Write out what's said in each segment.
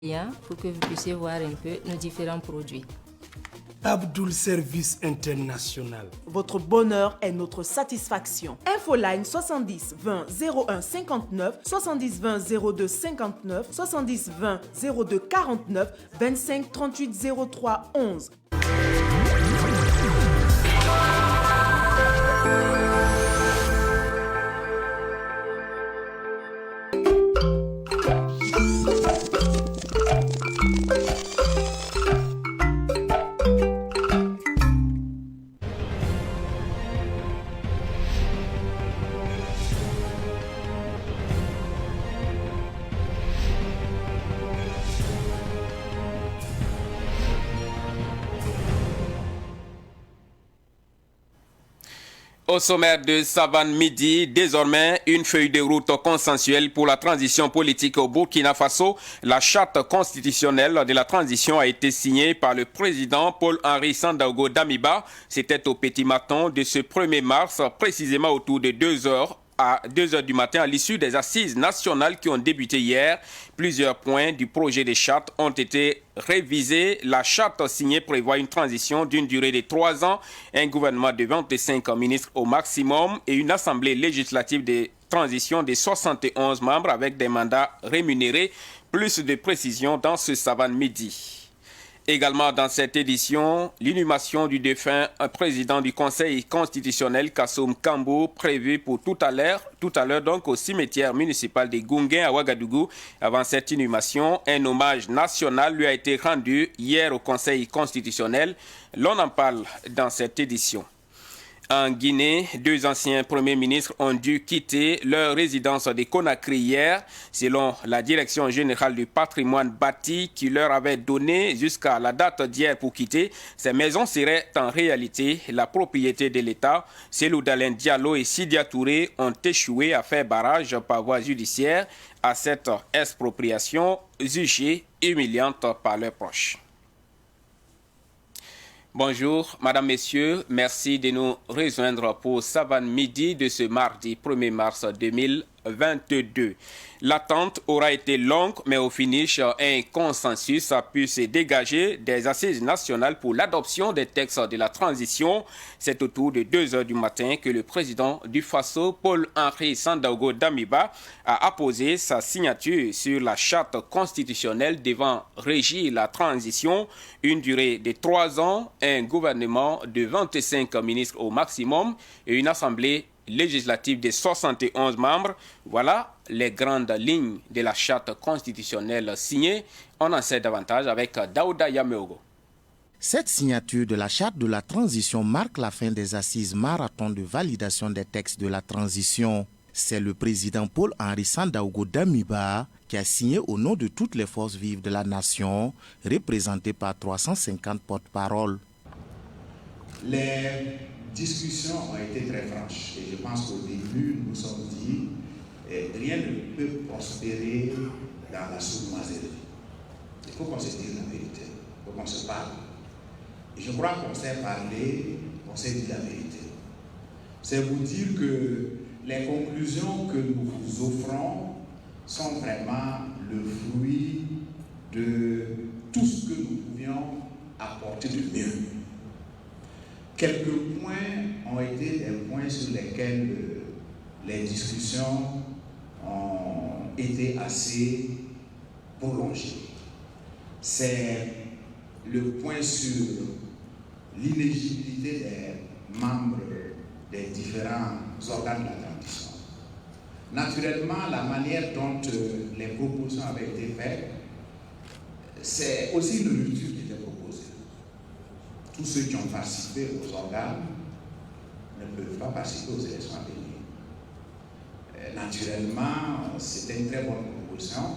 pour que vous puissiez voir un peu nos différents produits. Abdoul Service International. Votre bonheur est notre satisfaction. Infoline 70 20 01 59, 70 20 02 59, 70 20 02 49, 25 38 03 11. Au sommaire de Savane Midi, désormais une feuille de route consensuelle pour la transition politique au Burkina Faso. La charte constitutionnelle de la transition a été signée par le président Paul-Henri Sandaogo Damiba. C'était au petit matin de ce 1er mars, précisément autour de 2 heures. À 2 heures du matin, à l'issue des assises nationales qui ont débuté hier, plusieurs points du projet de charte ont été révisés. La charte signée prévoit une transition d'une durée de 3 ans, un gouvernement de 25 ministres au maximum et une assemblée législative de transition de 71 membres avec des mandats rémunérés. Plus de précisions dans ce Savane Midi. Également dans cette édition, l'inhumation du défunt président du Conseil constitutionnel Kassoum Kambou prévu pour tout à l'heure donc au cimetière municipal de Gounguin à Ouagadougou. Avant cette inhumation, un hommage national lui a été rendu hier au Conseil constitutionnel. L'on en parle dans cette édition. En Guinée, 2 anciens premiers ministres ont dû quitter leur résidence de Conakry hier, selon la Direction générale du patrimoine bâti qui leur avait donné jusqu'à la date d'hier pour quitter. Ces maisons seraient en réalité la propriété de l'État. Cellou Dalein Diallo et Sidia Touré ont échoué à faire barrage par voie judiciaire à cette expropriation jugée humiliante par leurs proches. Bonjour, Madame, Messieurs, merci de nous rejoindre pour Savane Midi de ce mardi 1er mars 2022. L'attente aura été longue, mais au finish, un consensus a pu se dégager des assises nationales pour l'adoption des textes de la transition. C'est autour de 2 heures du matin que le président du Faso, Paul-Henri Sandaogo Damiba, a apposé sa signature sur la charte constitutionnelle devant régir la transition. Une durée de 3 ans, un gouvernement de 25 ministres au maximum et une assemblée législative de 71 membres. Voilà les grandes lignes de la charte constitutionnelle signée. On en sait davantage avec Daouda Yameogo. Cette signature de la charte de la transition marque la fin des assises marathon de validation des textes de la transition. C'est le président Paul-Henri Sandaogo Damiba qui a signé au nom de toutes les forces vives de la nation, représentées par 350 porte-paroles. Les discussions ont été très franches et je pense qu'au début, nous nous sommes dit rien ne peut prospérer dans la sournoiserie. Il faut qu'on se dise la vérité, il faut qu'on se parle. Et je crois qu'on s'est parlé, on s'est dit la vérité. C'est vous dire que les conclusions que nous vous offrons sont vraiment le fruit de tout ce que nous pouvions apporter de mieux. Quelques points ont été des points sur lesquels les discussions ont été assez prolongées. C'est le point sur l'inéligibilité des membres des différents organes de la transition. Naturellement, la manière dont les propositions avaient été faites, c'est aussi une rupture qui était proposée. Tous ceux qui ont participé aux organes ne peuvent pas participer aux élections à venir. Naturellement, c'était une très bonne proposition,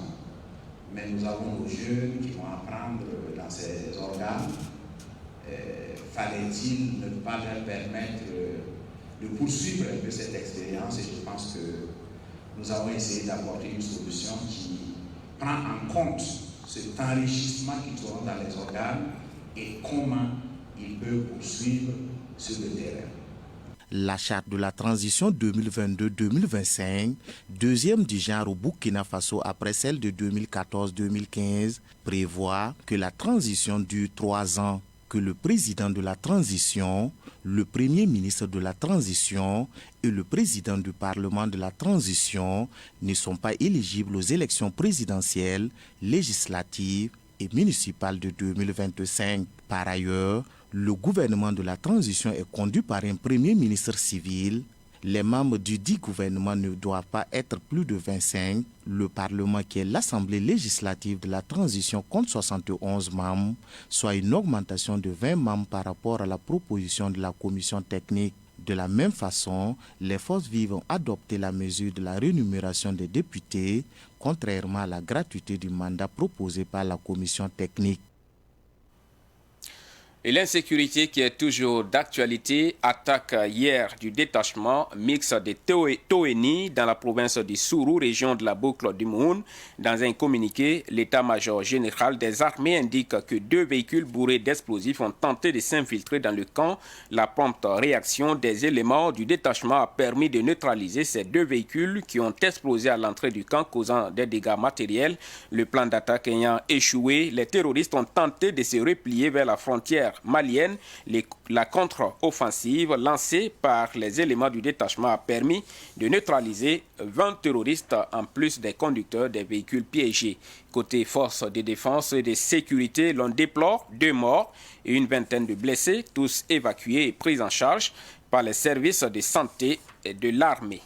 mais nous avons nos jeunes qui vont apprendre dans ces organes. Fallait-il ne pas leur permettre de poursuivre un peu cette expérience? Et je pense que nous avons essayé d'apporter une solution qui prend en compte cet enrichissement qu'ils auront dans les organes et comment ils peuvent poursuivre sur le terrain. La charte de la transition 2022-2025, deuxième du genre au Burkina Faso après celle de 2014-2015, prévoit que la transition dure 3 ans, que le président de la transition, le premier ministre de la transition et le président du Parlement de la transition ne sont pas éligibles aux élections présidentielles, législatives et municipales de 2025. Par ailleurs, le gouvernement de la transition est conduit par un premier ministre civil. Les membres du dit gouvernement ne doivent pas être plus de 25. Le Parlement, qui est l'Assemblée législative de la transition, compte 71 membres, soit une augmentation de 20 membres par rapport à la proposition de la commission technique. De la même façon, les forces vives ont adopté la mesure de la rémunération des députés, contrairement à la gratuité du mandat proposé par la commission technique. Et l'insécurité qui est toujours d'actualité, attaque hier du détachement mixte de Toeni dans la province du Sourou, région de la boucle du Moun. Dans un communiqué, l'état-major général des armées indique que 2 véhicules bourrés d'explosifs ont tenté de s'infiltrer dans le camp. La prompte réaction des éléments du détachement a permis de neutraliser ces 2 véhicules qui ont explosé à l'entrée du camp, causant des dégâts matériels. Le plan d'attaque ayant échoué, les terroristes ont tenté de se replier vers la frontière malienne. La contre-offensive lancée par les éléments du détachement a permis de neutraliser 20 terroristes en plus des conducteurs des véhicules piégés. Côté forces de défense et de sécurité, l'on déplore 2 morts et une vingtaine de blessés, tous évacués et pris en charge par les services de santé de l'armée.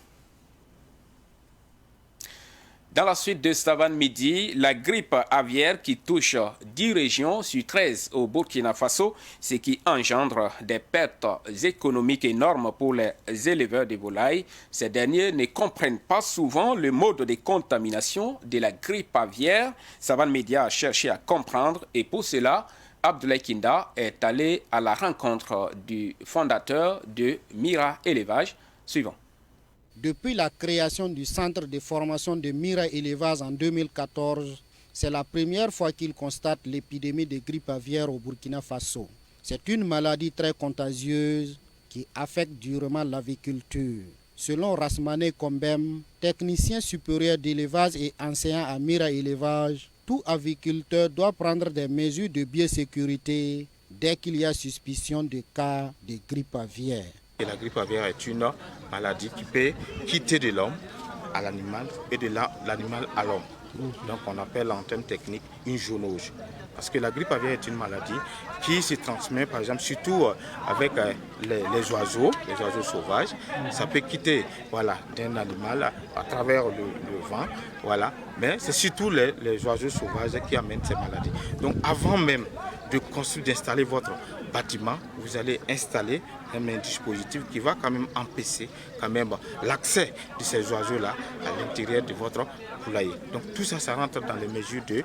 Dans la suite de Savane Midi, la grippe aviaire qui touche 10 régions sur 13 au Burkina Faso, ce qui engendre des pertes économiques énormes pour les éleveurs de volailles. Ces derniers ne comprennent pas souvent le mode de contamination de la grippe aviaire. Savane Midi a cherché à comprendre et pour cela, Abdoulaye Kinda est allé à la rencontre du fondateur de Mira Élevage. Suivant. Depuis la création du centre de formation de Mira Élevage en 2014, c'est la première fois qu'il constate l'épidémie de grippe aviaire au Burkina Faso. C'est une maladie très contagieuse qui affecte durement l'aviculture. Selon Rasmane Kombem, technicien supérieur d'élevage et enseignant à Mira Élevage, tout aviculteur doit prendre des mesures de biosécurité dès qu'il y a suspicion de cas de grippe aviaire. Et la grippe aviaire est une maladie qui peut quitter de l'homme à l'animal et de l'animal à l'homme. Donc on appelle en termes techniques une zoonose. Parce que la grippe aviaire est une maladie qui se transmet par exemple surtout avec les oiseaux sauvages. Ça peut quitter d'un animal à travers le vent. Voilà. Mais c'est surtout les oiseaux sauvages qui amènent ces maladies. Donc avant même de construire, d'installer votre bâtiment, vous allez installer un dispositif qui va quand même empêcher l'accès de ces oiseaux-là à l'intérieur de votre poulailler. Donc tout ça, ça rentre dans les mesures de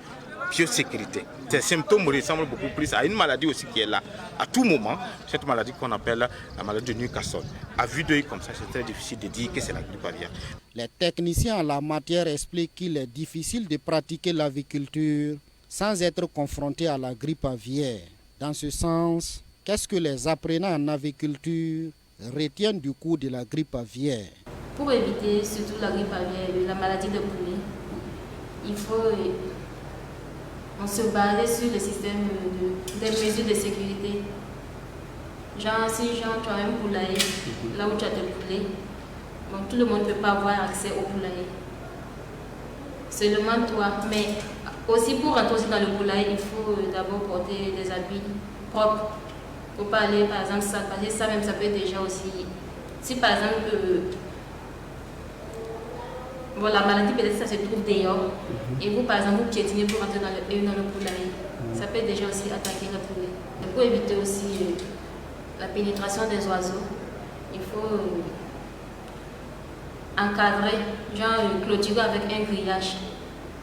biosécurité. Ces symptômes ressemblent beaucoup plus à une maladie aussi qui est là à tout moment, cette maladie qu'on appelle la maladie de Newcastle. À vue d'œil comme ça, c'est très difficile de dire que c'est la grippe aviaire. Les techniciens en la matière expliquent qu'il est difficile de pratiquer l'aviculture sans être confronté à la grippe aviaire. Dans ce sens, qu'est-ce que les apprenants en aviculture retiennent du cours de la grippe aviaire? Pour éviter surtout la grippe aviaire, la maladie de poulet, il faut on se baser sur le système des mesures de sécurité. Genre, si tu as un poulailler, là où tu as tes poulets, donc tout le monde ne peut pas avoir accès au poulailler. Seulement toi. Mais aussi pour rentrer aussi dans le poulailler, il faut d'abord porter des habits propres. Il ne faut pas aller par exemple ça, parce que ça même ça peut déjà aussi. Si par exemple la maladie peut-être ça se trouve dehors et vous par exemple vous piétinez pour rentrer dans le poulailler, ça peut déjà aussi attaquer le poulet. Et pour éviter aussi la pénétration des oiseaux, il faut encadrer, genre clôturer avec un grillage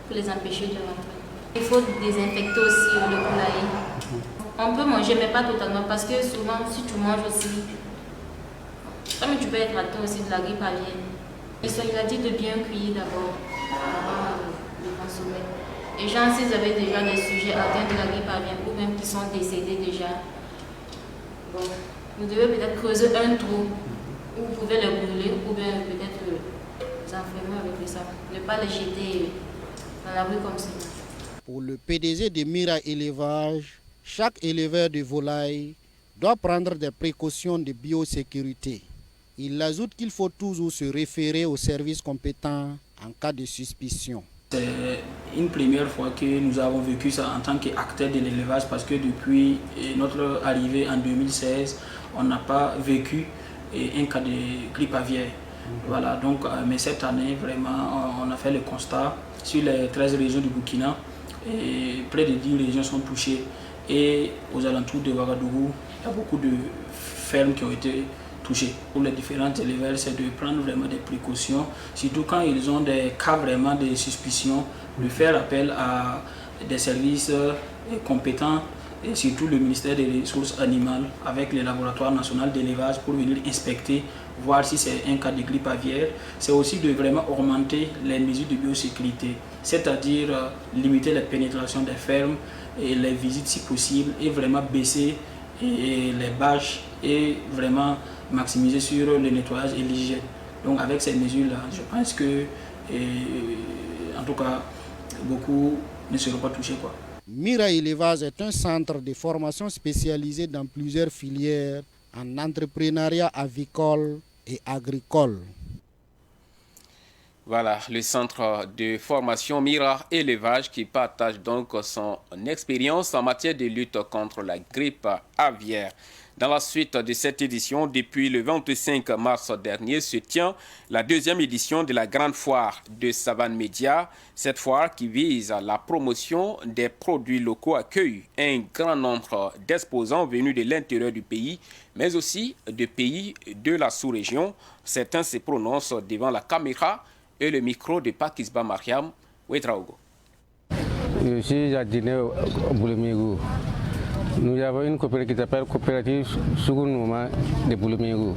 pour les empêcher de rentrer. Il faut désinfecter aussi le poulailler. On peut manger mais pas totalement parce que souvent si tu manges aussi, comme tu peux être atteint aussi de la grippe aviaire. Il a dit de bien cuire d'abord avant de consommer. Et gens, s'ils avaient déjà des sujets atteints de la grippe aviaire ou même qui sont décédés déjà, bon, vous devez peut-être creuser un trou Vous pouvez les brûler ou bien peut-être les enfermer avec des sacs. Ne pas les jeter dans la rue comme ça. Pour le PDG de Mira Élevage, chaque éleveur de volailles doit prendre des précautions de biosécurité. Il ajoute qu'il faut toujours se référer aux services compétents en cas de suspicion. C'est une première fois que nous avons vécu ça en tant qu'acteurs de l'élevage parce que depuis notre arrivée en 2016, on n'a pas vécu un cas de grippe aviaire. Voilà, donc, mais cette année, vraiment, on a fait le constat sur les 13 régions du Burkina, et près de 10 régions sont touchées. Et aux alentours de Ouagadougou, il y a beaucoup de fermes qui ont été touchées. Pour les différents éleveurs, c'est de prendre vraiment des précautions, surtout quand ils ont des cas vraiment de suspicion, de faire appel à des services compétents, et surtout le ministère des Ressources animales avec le laboratoire national d'élevage pour venir inspecter, voir si c'est un cas de grippe aviaire. C'est aussi de vraiment augmenter les mesures de biosécurité, c'est-à-dire limiter la pénétration des fermes et les visites si possible et vraiment baisser les bâches et vraiment maximiser sur le nettoyage et l'hygiène. Donc avec ces mesures-là, je pense que, en tout cas, beaucoup ne seront pas touchés, quoi. Mira Élevage est un centre de formation spécialisé dans plusieurs filières en entrepreneuriat avicole et agricole. Voilà, le centre de formation Mira Élevage qui partage donc son expérience en matière de lutte contre la grippe aviaire. Dans la suite de cette édition, depuis le 25 mars dernier, se tient la deuxième édition de la grande foire de Savane Média. Cette foire qui vise la promotion des produits locaux accueille un grand nombre d'exposants venus de l'intérieur du pays, mais aussi de pays de la sous-région. Certains se prononcent devant la caméra et le micro de Pakisba Mariam Ouedraogo. Je suis jardinier au Boulomiérou. Nous avons une coopérative qui s'appelle Coopérative Sougounmouma de Boulomiérou.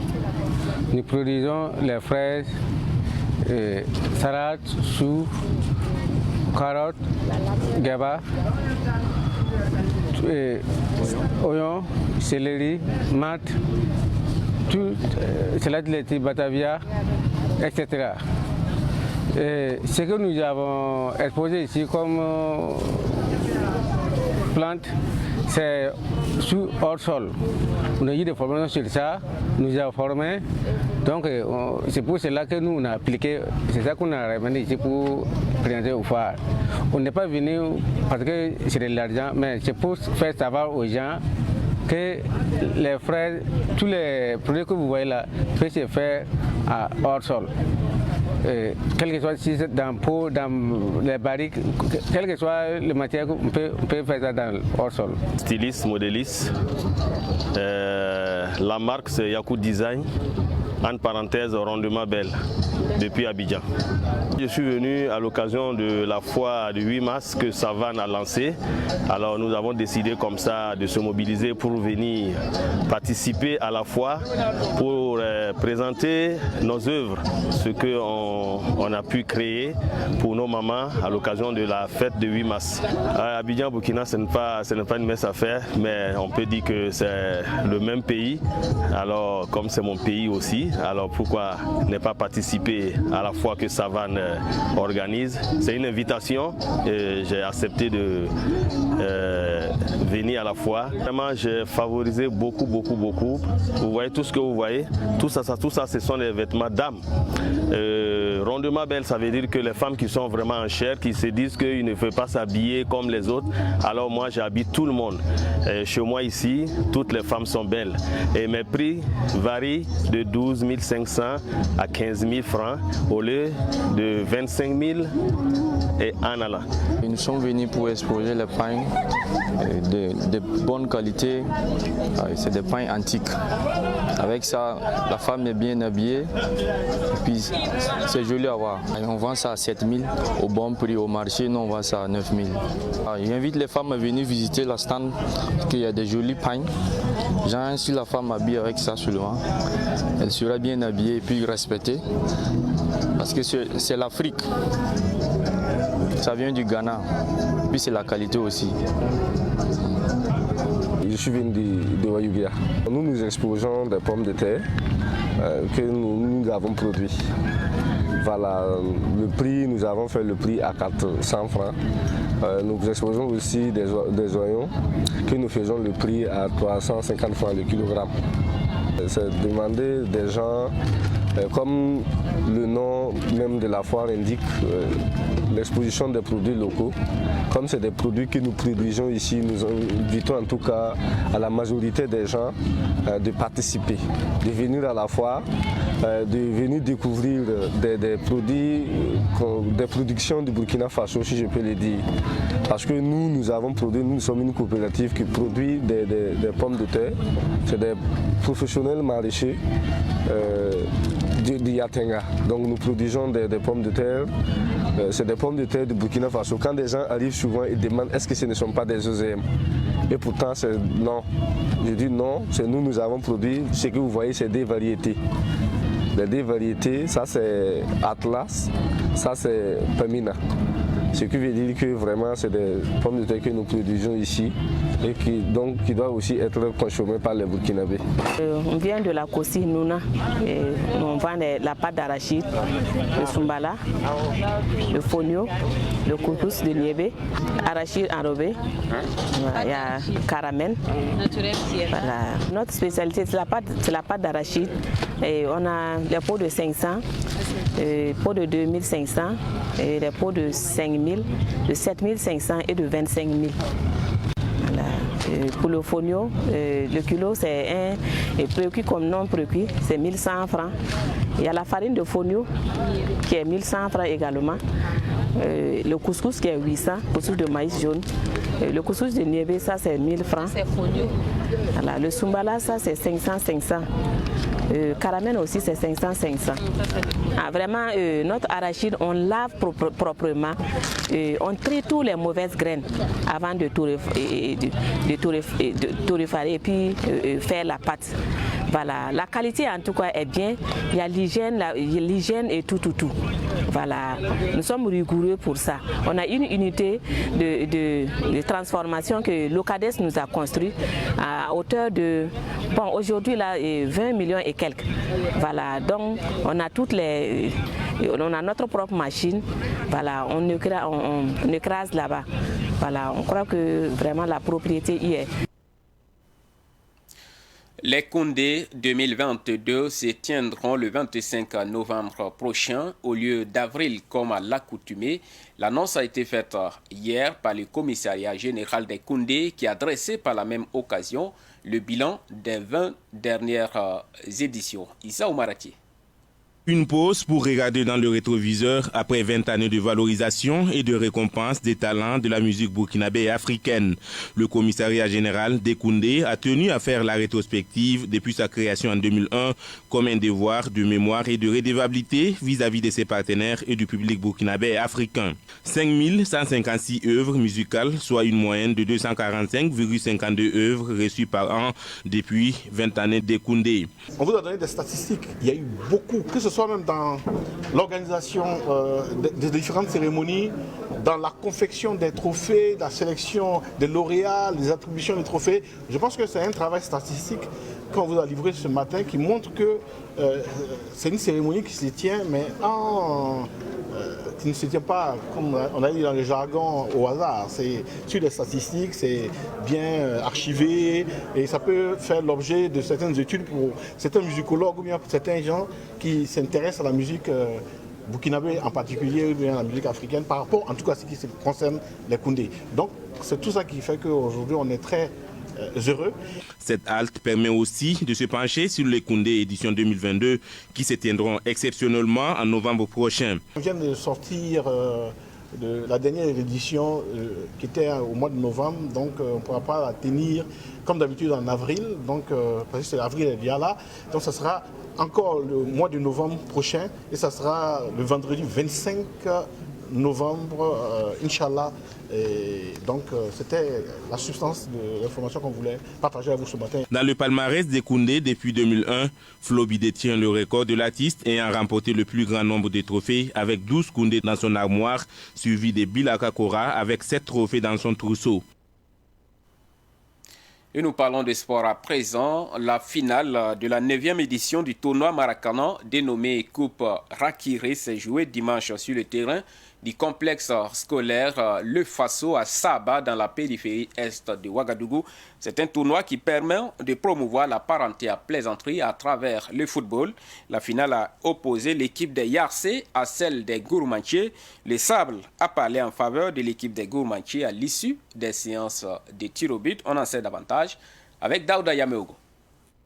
Nous produisons les fraises, salades, choux, carottes, gaba, oignons, céleri, maths, tout, salade laitée, batavia, etc. Ce que nous avons exposé ici comme plantes, c'est sous hors sol. On a eu des formations sur ça, nous avons formé. Donc c'est pour cela que nous on a appliqué, c'est ça qu'on a ramené ici pour présenter au phare. On n'est pas venu parce que c'est de l'argent, mais c'est pour faire savoir aux gens que les fraises, tous les produits que vous voyez là, peuvent se faire à hors sol. Quel que soit si c'est dans pot, dans les barriques, quelle que soit le matière, on peut faire ça dans hors sol. Styliste, modéliste. La marque c'est Yaku Design, entre parenthèses Rendement Belle, depuis Abidjan. Je suis venu à l'occasion de la foire du 8 mars que Savane a lancée. Alors nous avons décidé comme ça de se mobiliser pour venir participer à la foire, pour présenter nos œuvres, ce qu'on a pu créer pour nos mamans à l'occasion de la fête du 8 mars. À Abidjan, Burkina, ce n'est pas une mince affaire, mais on peut dire que c'est le même pays. Alors comme c'est mon pays aussi, alors pourquoi ne pas participer à la foire que Savane organise? C'est une invitation et j'ai accepté de venir à la foire. Vraiment, j'ai favorisé beaucoup. Vous voyez tout ce que vous voyez, tout ça, ce sont des vêtements d'âme. Rendement Belle, ça veut dire que les femmes qui sont vraiment en chair, qui se disent qu'ils ne peuvent pas s'habiller comme les autres, alors moi j'habille tout le monde. Chez moi ici, toutes les femmes sont belles. Et mes prix varient de 12 500 à 15 000 francs au lieu de 25 000 et en allant. Nous sommes venus pour exposer les pains de bonne qualité. C'est des pains antiques. Avec ça, la femme est bien habillée. Et puis c'est joli à voir. On vend ça à 7 000 au bon prix. Au marché, nous on vend ça à 9 000. J'invite les femmes à venir visiter la stand parce qu'il y a des jolis pains. Genre, si la femme habille avec ça seulement, elle sera bien habillée et puis respectée. Parce que c'est l'Afrique. Ça vient du Ghana. Puis c'est la qualité aussi. Je suis venu de Wayugia. Nous exposons des pommes de terre que nous avons produites. Voilà, le prix, nous avons fait le prix à 400 francs. Nous exposons aussi des oignons que nous faisons le prix à 350 francs le kilogramme. C'est demander des gens, comme le nom même de la foire indique, l'exposition des produits locaux. Comme c'est des produits que nous produisons ici, nous invitons en tout cas à la majorité des gens de participer, de venir à la foire, de venir découvrir des produits, des productions du Burkina Faso, si je peux le dire. Parce que nous avons produit, nous sommes une coopérative qui produit des pommes de terre. C'est des professionnels maraîchers du Yatenga. Donc nous produisons des pommes de terre. C'est des pommes de terre du Burkina Faso. Quand des gens arrivent souvent, ils demandent est-ce que ce ne sont pas des OGM. Et pourtant, c'est non. Je dis non, c'est nous avons produit. Ce que vous voyez, c'est des variétés. Les deux variétés, ça c'est Atlas, ça c'est Pamina. Ce qui veut dire que vraiment c'est des pommes de terre que nous produisons ici et qui doivent aussi être consommées par les Burkinabés. On vient de la Kossi Nouna, on vend la pâte d'arachide, le Sumbala, le Fonio, le couscous de Niébé, arachide enrobé, il y a caramel. Voilà. Notre spécialité c'est la pâte d'arachide. On a les pots de 500, les pots de 2500, et les pots de 5000, de 7500 et de 25 000. Voilà. Pour le fonio, le kilo c'est un précuit comme non précuit, c'est 1100 francs. Il y a la farine de fonio qui est 1100 francs également. Le couscous qui est 800, couscous de maïs jaune. Le couscous de niébé, ça c'est 1000 francs. Voilà. Le sumbala, ça c'est 500. Caramel aussi c'est 500. Vraiment, notre arachide, on lave proprement, on trie toutes les mauvaises graines avant de torréfaire et puis faire la pâte. Voilà, la qualité en tout cas est bien, il y a l'hygiène et tout. Voilà, nous sommes rigoureux pour ça. On a une unité de transformation que l'OCADES nous a construit à hauteur de, bon aujourd'hui là, 20 millions et quelques. Voilà, donc on a on a notre propre machine, voilà, on écrase là-bas. Voilà, on croit que vraiment la propriété y est. Les Koundé 2022 se tiendront le 25 novembre prochain au lieu d'avril comme à l'accoutumée. L'annonce a été faite hier par le commissariat général des Koundé qui a dressé par la même occasion le bilan des 20 dernières éditions. Issa Oumarati. Une pause pour regarder dans le rétroviseur après 20 années de valorisation et de récompense des talents de la musique burkinabé et africaine. Le commissariat général des Koundé a tenu à faire la rétrospective depuis sa création en 2001 comme un devoir de mémoire et de redevabilité vis-à-vis de ses partenaires et du public burkinabé et africain. 5156 œuvres musicales, soit une moyenne de 245,52 œuvres reçues par an depuis 20 années des Koundé. On vous a donné des statistiques, il y a eu beaucoup, que ce soit même dans l'organisation des différentes cérémonies, dans la confection des trophées, la sélection des lauréats, les attributions des trophées. Je pense que c'est un travail statistique qu'on vous a livré ce matin qui montre que c'est une cérémonie qui se tient, mais qui ne se tient pas, comme on a dit dans le jargon, au hasard. C'est sur des statistiques, c'est bien archivé et ça peut faire l'objet de certaines études pour certains musicologues ou bien pour certains gens qui s'intéressent à la musique burkinabé en particulier ou bien à la musique africaine par rapport en tout cas à ce qui concerne les Koundé. Donc c'est tout ça qui fait qu'aujourd'hui on est très heureux. Cette halte permet aussi de se pencher sur les Koundé édition 2022 qui se tiendront exceptionnellement en novembre prochain. On vient de sortir de la dernière édition qui était au mois de novembre, donc on ne pourra pas la tenir comme d'habitude en avril, donc parce que c'est avril est bien là, donc ça sera encore le mois de novembre prochain et ça sera le vendredi 25 novembre, Inch'Allah. Et donc c'était la substance de l'information qu'on voulait partager avec vous ce matin. Dans le palmarès des Koundé depuis 2001, Flobi détient le record de l'artiste ayant remporté le plus grand nombre de trophées avec 12 Koundé dans son armoire, suivi de Bilaka Kora avec 7 trophées dans son trousseau. Et nous parlons de sport à présent. La finale de la 9e édition du tournoi Maracanã, dénommé Coupe Rakiré, s'est jouée dimanche sur le terrain du complexe scolaire Le Faso à Saba, dans la périphérie est de Ouagadougou. C'est un tournoi qui permet de promouvoir la parenté à plaisanterie à travers le football. La finale a opposé l'équipe des Yarcé à celle des Gourmandiers. Les Sables a parlé en faveur de l'équipe des Gourmandiers à l'issue des séances de tir au but. On en sait davantage avec Daouda Yameogo.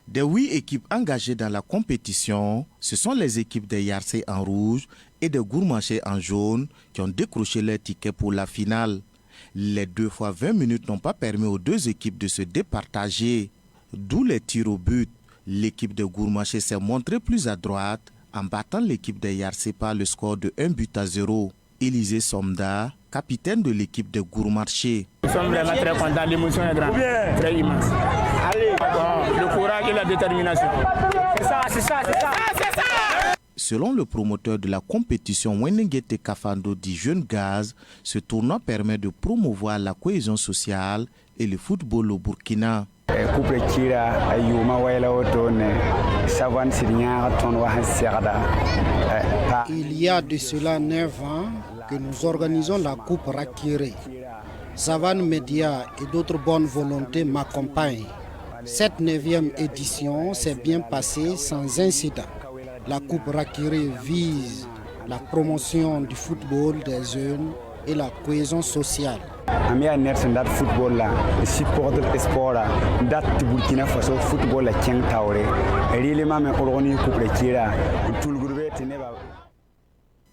Des 8 équipes engagées dans la compétition, ce sont les équipes des Yarcé en rouge et des Gourmandiers en jaune qui ont décroché leur ticket pour la finale. Les 2 fois 20 minutes n'ont pas permis aux deux équipes de se départager. D'où les tirs au but. L'équipe de Gourmandiers s'est montrée plus à droite en battant l'équipe des Yarcé par le score de 1-0. Élisée Somda, capitaine de l'équipe de Gourmandiers. Nous sommes vraiment très contents, l'émotion est grande, très immense. Allez, le courage et la détermination. C'est ça, c'est ça, c'est ça, c'est ça. Selon le promoteur de la compétition Wenengete Kafando dit Jeune Gaz, ce tournoi permet de promouvoir la cohésion sociale et le football au Burkina. Il y a de cela 9 ans que nous organisons la Coupe Rakiré. Savane Média et d'autres bonnes volontés m'accompagnent. Cette 9e édition s'est bien passée sans incident. La Coupe Rakiré vise la promotion du football des jeunes et la cohésion sociale.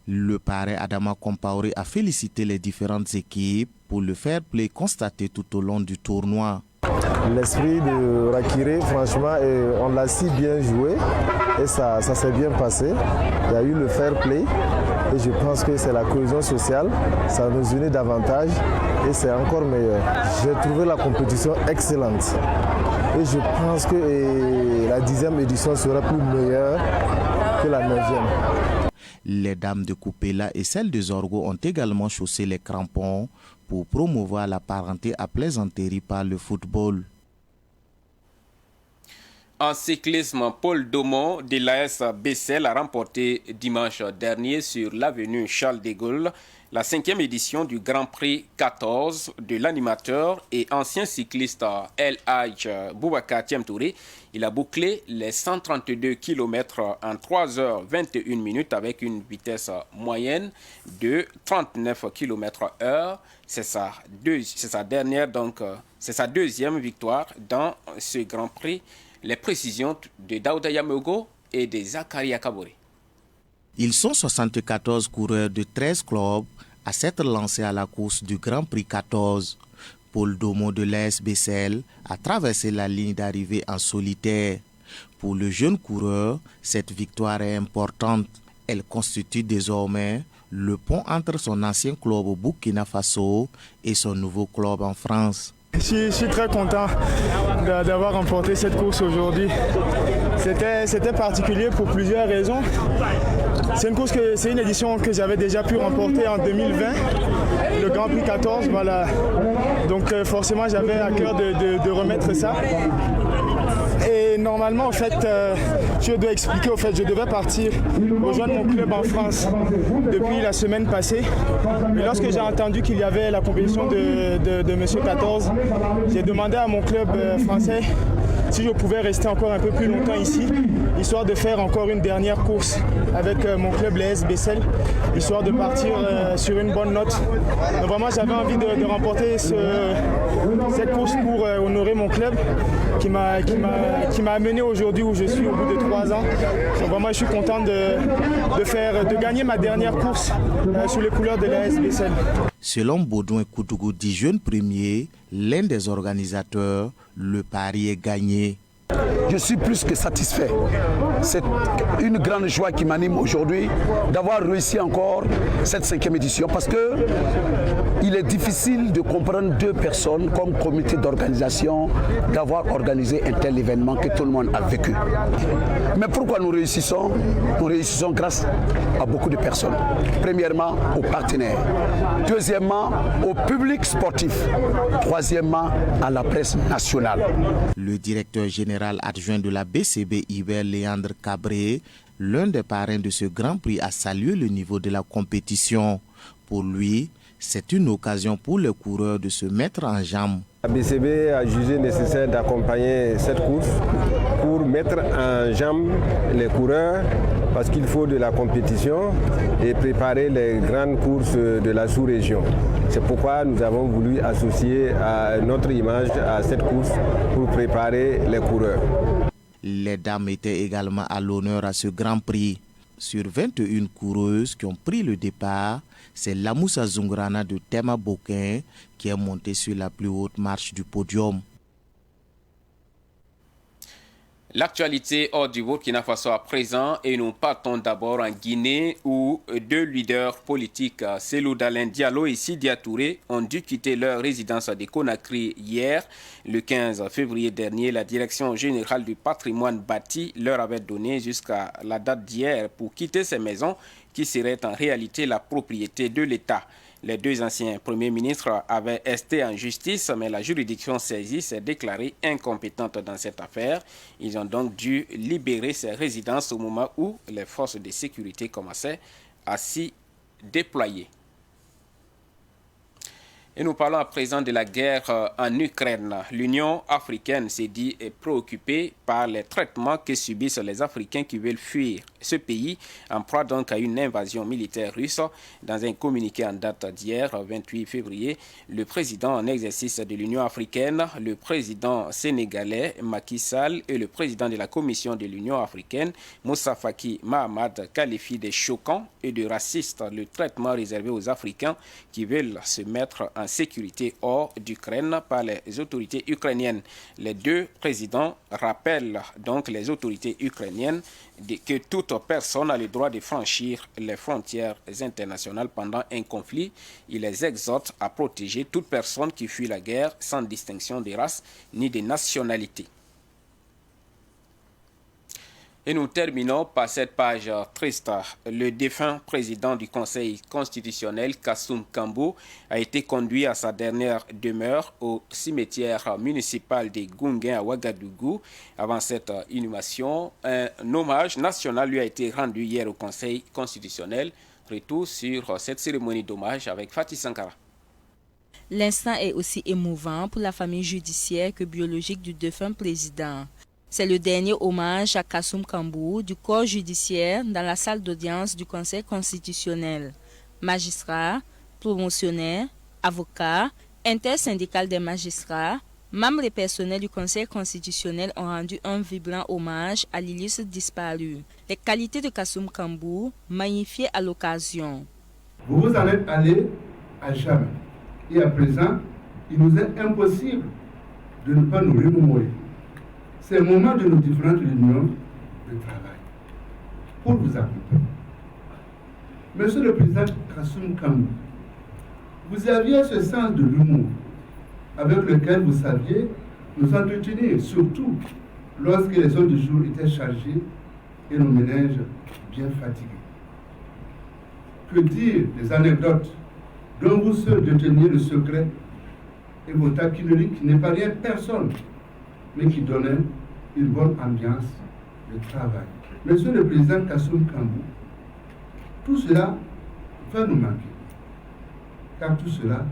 Le parrain Adama Compaoré a félicité les différentes équipes pour le fair play constaté tout au long du tournoi. L'esprit de Rakiré, franchement, on l'a si bien joué et ça s'est bien passé. Il y a eu le fair play et je pense que c'est la cohésion sociale, ça nous unit davantage et c'est encore meilleur. J'ai trouvé la compétition excellente et je pense que la 10e édition sera plus meilleure que la 9e. Les dames de Koupela et celles de Zorgo ont également chaussé les crampons pour promouvoir la parenté à plaisanterie par le football. En cyclisme, Paul Domon de l'AS Bessel a remporté dimanche dernier sur l'avenue Charles de Gaulle la 5e édition du Grand Prix 14 de l'animateur et ancien cycliste El Hadj Boubacar Thiam-Touré. Il a bouclé les 132 km en 3h21 avec une vitesse moyenne de 39 km/h. C'est sa deuxième victoire dans ce Grand Prix. Les précisions de Daouda Yameogo et de Zakaria Kaboré. Ils sont 74 coureurs de 13 clubs à s'être lancés à la course du Grand Prix 14. Paul Domon de l'AS Bessel a traversé la ligne d'arrivée en solitaire. Pour le jeune coureur, cette victoire est importante. Elle constitue désormais le pont entre son ancien club au Burkina Faso et son nouveau club en France. Je suis très content d'avoir remporté cette course aujourd'hui. C'était particulier pour plusieurs raisons. C'est une édition que j'avais déjà pu remporter en 2020, le Grand Prix 14. Voilà. Donc forcément, j'avais à cœur de remettre ça. Et normalement, en fait, je dois expliquer, je devais partir rejoindre mon club en France depuis la semaine passée. Mais lorsque j'ai entendu qu'il y avait la compétition de Monsieur 14, j'ai demandé à mon club français si je pouvais rester encore un peu plus longtemps ici, histoire de faire encore une dernière course avec mon club, l'AS Bessel, histoire de partir sur une bonne note. Donc vraiment, j'avais envie de remporter cette course pour honorer mon club qui m'a amené aujourd'hui où je suis au bout de 3 ans. Donc vraiment, je suis content de gagner ma dernière course sous les couleurs de l'AS Bessel. Selon Baudouin Koutougou, dit jeune premier, l'un des organisateurs, le pari est gagné. Je suis plus que satisfait. C'est une grande joie qui m'anime aujourd'hui d'avoir réussi encore cette 5e édition parce que il est difficile de comprendre deux personnes comme comité d'organisation d'avoir organisé un tel événement que tout le monde a vécu. Mais pourquoi nous réussissons? Nous réussissons grâce à beaucoup de personnes. Premièrement, aux partenaires. Deuxièmement, au public sportif. Troisièmement, à la presse nationale. Le directeur général adjoint de la BCB Iber, Léandre Cabré, l'un des parrains de ce Grand Prix, a salué le niveau de la compétition. Pour lui, c'est une occasion pour les coureurs de se mettre en jambe. La BCB a jugé nécessaire d'accompagner cette course pour mettre en jambe les coureurs parce qu'il faut de la compétition et préparer les grandes courses de la sous-région. C'est pourquoi nous avons voulu associer notre image à cette course pour préparer les coureurs. Les dames étaient également à l'honneur à ce Grand Prix. Sur 21 coureuses qui ont pris le départ, c'est Lamoussa Zungrana de Tema Bokin qui est montée sur la plus haute marche du podium. L'actualité hors du Burkina Faso à présent, et nous partons d'abord en Guinée où deux leaders politiques, Cellou Dalein Diallo et Sidya Touré, ont dû quitter leur résidence de Conakry hier. Le 15 février dernier, la Direction générale du patrimoine bâti leur avait donné jusqu'à la date d'hier pour quitter ces maisons qui seraient en réalité la propriété de l'État. Les deux anciens premiers ministres avaient esté en justice, mais la juridiction saisie s'est déclarée incompétente dans cette affaire. Ils ont donc dû libérer ces résidences au moment où les forces de sécurité commençaient à s'y déployer. Et nous parlons à présent de la guerre en Ukraine. L'Union africaine s'est dit préoccupée par les traitements que subissent les Africains qui veulent fuir ce pays, en proie donc à une invasion militaire russe. Dans un communiqué en date d'hier, 28 février, le président en exercice de l'Union africaine, le président sénégalais Macky Sall et le président de la Commission de l'Union africaine, Moussa Faki Mahamad, qualifient de choquant et de raciste le traitement réservé aux Africains qui veulent se mettre en sécurité hors d'Ukraine par les autorités ukrainiennes. Les deux présidents rappellent donc les autorités ukrainiennes que toute personne a le droit de franchir les frontières internationales pendant un conflit. Ils les exhortent à protéger toute personne qui fuit la guerre sans distinction de race ni de nationalité. Et nous terminons par cette page triste. Le défunt président du Conseil constitutionnel, Kassoum Kambou, a été conduit à sa dernière demeure au cimetière municipal de Gounguin à Ouagadougou. Avant cette inhumation, un hommage national lui a été rendu hier au Conseil constitutionnel. Retour sur cette cérémonie d'hommage avec Fatih Sankara. L'instant est aussi émouvant pour la famille judiciaire que biologique du défunt président. C'est le dernier hommage à Kassoum Kambou du corps judiciaire dans la salle d'audience du Conseil constitutionnel. Magistrats, promotionnaires, avocats, intersyndical des magistrats, membres et personnels du Conseil constitutionnel ont rendu un vibrant hommage à l'illustre disparu. Les qualités de Kassoum Kambou magnifiées à l'occasion. Vous vous en êtes allé à jamais. Et à présent, il nous est impossible de ne pas nous remémorer. C'est le moment de nos différentes réunions de travail pour vous accompagner. Monsieur le Président Kassoum Kambou, vous aviez ce sens de l'humour avec lequel vous saviez nous entretenir, surtout lorsque les heures du jour étaient chargées et nos ménages bien fatigués. Que dire des anecdotes dont vous seul déteniez le secret et vos taquineries qui n'épargnaient personne, mais qui donnait une bonne ambiance de travail. Monsieur le Président Kassoum Kambou, tout cela va nous manquer, car tout cela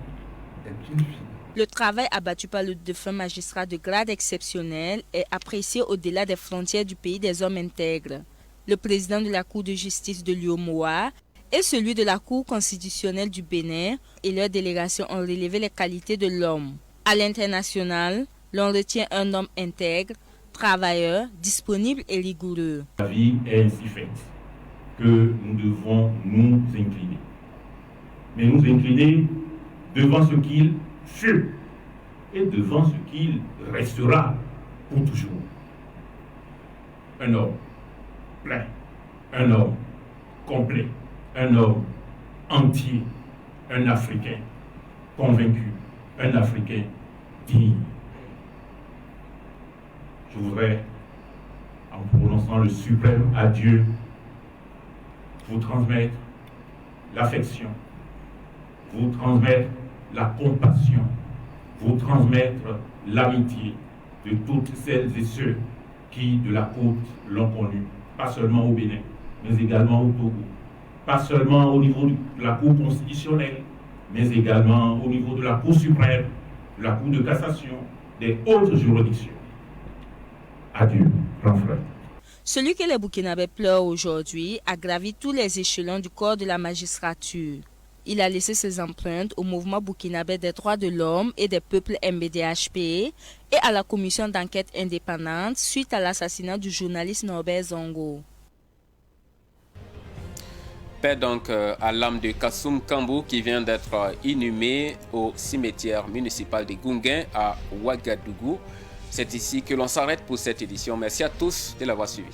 est bien fini. Le travail abattu par le défunt magistrat de grade exceptionnel est apprécié au-delà des frontières du pays des hommes intègres. Le président de la Cour de justice de l'UOMOA et celui de la Cour constitutionnelle du Bénin et leur délégation ont relevé les qualités de l'homme. À l'international, l'on retient un homme intègre, travailleur, disponible et rigoureux. La vie est ainsi faite que nous devons nous incliner. Mais nous incliner devant ce qu'il fut et devant ce qu'il restera pour toujours. Un homme plein, un homme complet, un homme entier, un Africain convaincu, un Africain digne. Je voudrais, en prononçant le suprême adieu, vous transmettre l'affection, vous transmettre la compassion, vous transmettre l'amitié de toutes celles et ceux qui, de la côte, l'ont connu, pas seulement au Bénin, mais également au Togo, pas seulement au niveau de la Cour constitutionnelle, mais également au niveau de la Cour suprême, de la Cour de cassation, des autres juridictions. Adieu, grand frère. Celui que les Burkinabés pleurent aujourd'hui a gravi tous les échelons du corps de la magistrature. Il a laissé ses empreintes au mouvement burkinabé des droits de l'homme et des peuples MBDHP et à la commission d'enquête indépendante suite à l'assassinat du journaliste Norbert Zongo. Paix donc à l'âme de Kassoum Kambou qui vient d'être inhumé au cimetière municipal de Gounguin à Ouagadougou. C'est ici que l'on s'arrête pour cette édition. Merci à tous de l'avoir suivi.